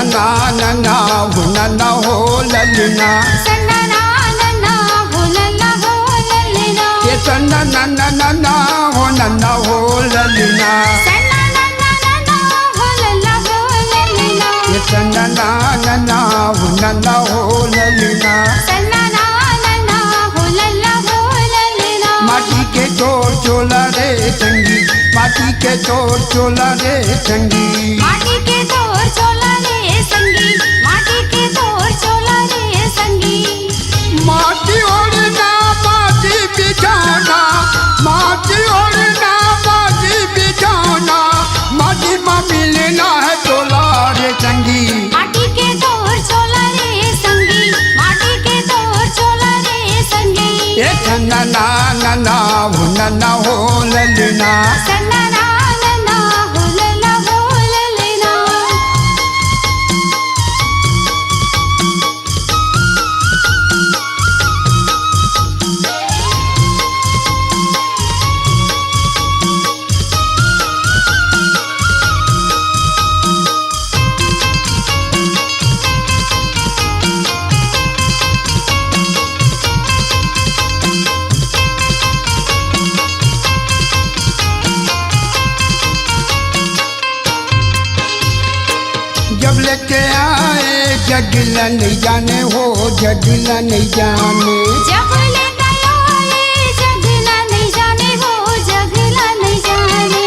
na na na ho na na ho lalina sanna na na ho lalla ho lalina ye sanna na na na ho lalina sanna na ho lalla ho lalina ye sanna na ho lalina sanna na ho lalla ho lalina माटी के चोर चोला रे संगी माटी के चोर चोला रे संगी माटी के तोर चोला रे संगी माटी के तोर चोला रे संगी माटी ओढ़ना माटी बिछाना माटी ओढ़ना माटी बिछाना माटी में मिलना है चोला रे संगी माटी के तोर चोला रे संगी माटी के तोर चोला रे संगी ये ना ना ना ना हो ललना सन्ना ना हो लल्ला हो लल्ला जब लेके आए जगला नहीं जाने हो जगला नहीं जाने जब लेके आए जगला नहीं जाने हो जगला नहीं जाने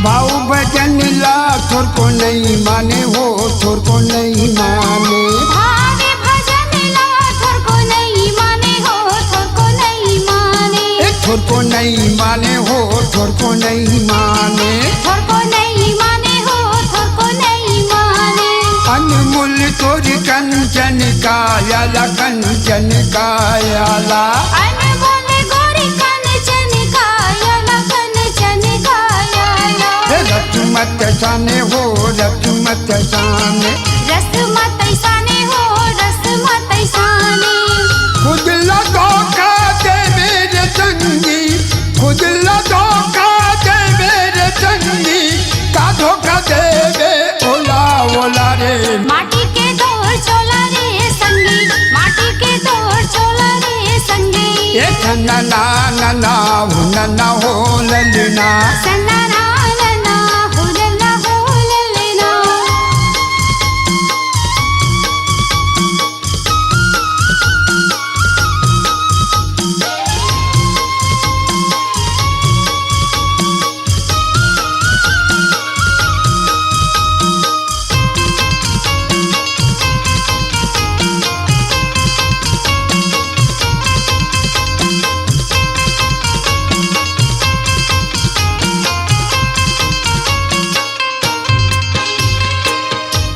भाव भजन ला थोर को नहीं माने हो थोर को नहीं माने भावे भजन ला थोर को नहीं माने हो थोर को नहीं माने थोर को नहीं माने हो थोर को नहीं माने थोर को नहीं माने हो थोर को नहीं माने अनमोल तोर कंचन कायाला कंचन कायाला अनमोल गोरी कंचन कायाला कंचन कायाला रसमत जाने हो रसमत जाने रसमत साने हो रसमत साने खुद लगो का दे मेरे संगी खुद लगो का दे मेरे संगी का धोखा देवे ओला ओला रे माटी के तोर चोला रे संगी माटी के तोर चोला रे संगी ये ना ना हो ललना सन्ना ना हो लल्ला हो लल्ला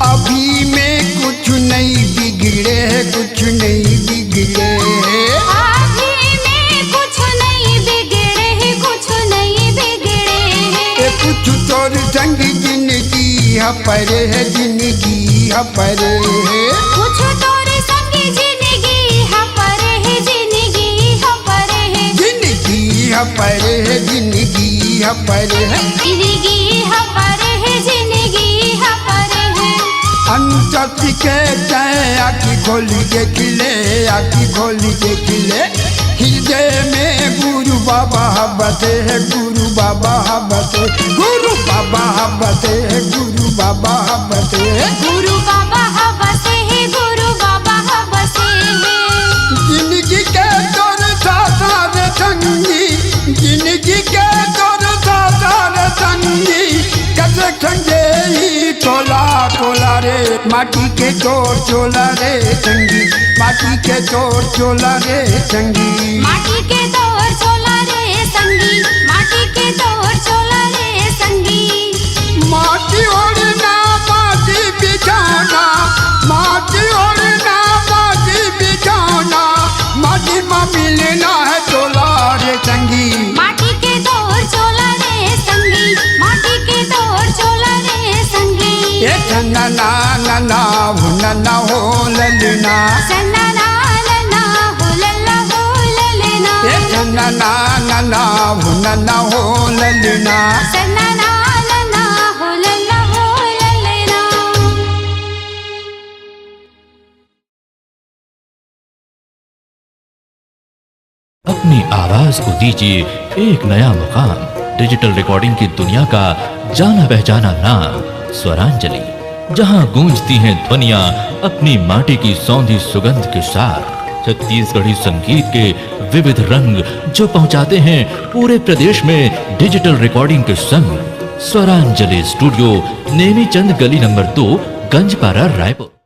अभी में कुछ नहीं बिगड़े है कुछ नहीं बिगड़े है आगे में कुछ नहीं बिगड़े है कुछ नहीं बिगड़े है कुछ तोर संग जिंदगी परे है जिंदगी परे है कुछ तोरे संगी जिंदगी परे है जिंदगी परे है जिंदगी परे है जिंदगी परे है जिंदगी परे है जिंदगी परे है अंत के चाहे आखी खोली के खिले आखी खोली के खिले हृदय में गुरु बाबा बते है गुरु बाबा बते गुरु बाबा बते है गुरु बाबा बते है गुरु बाबा बसे है गुरु बाबा बसे है जिंदगी के तोर साथ संगी जिंदगी के तोर साथ संगी कसे संगे ही टोला टोला रे माटी के चोर चोला रे संगी माटी के चोर चोला रे संगी माटी के तोर चोला रे संगी माटी के तोर चोला रे संगी माटी ओढ़ना माटी बिछाना माटी ओढ़ना माटी बिछाना माटी में मिलना है चोला रे संगी माटी के तोर चोला रे संगी माटी के तोर चोला रे संगी ये ना हो ललना सन्ना ना हो लल्ला हो लल्ला ये ना हो ललना सन्ना ना हो लल्ला हो लल्ला अपनी आवाज को दीजिए एक नया मुकाम। डिजिटल रिकॉर्डिंग की दुनिया का जाना पहचाना नाम स्वरांजलि, जहां गूंजती हैं ध्वनियां अपनी माटी की सौंधी सुगंध के साथ। छत्तीसगढ़ी संगीत के विविध रंग जो पहुंचाते हैं पूरे प्रदेश में डिजिटल रिकॉर्डिंग के संग। स्वरांजलि स्टूडियो, नेमीचंद गली नंबर 2, गंजपारा, रायपुर।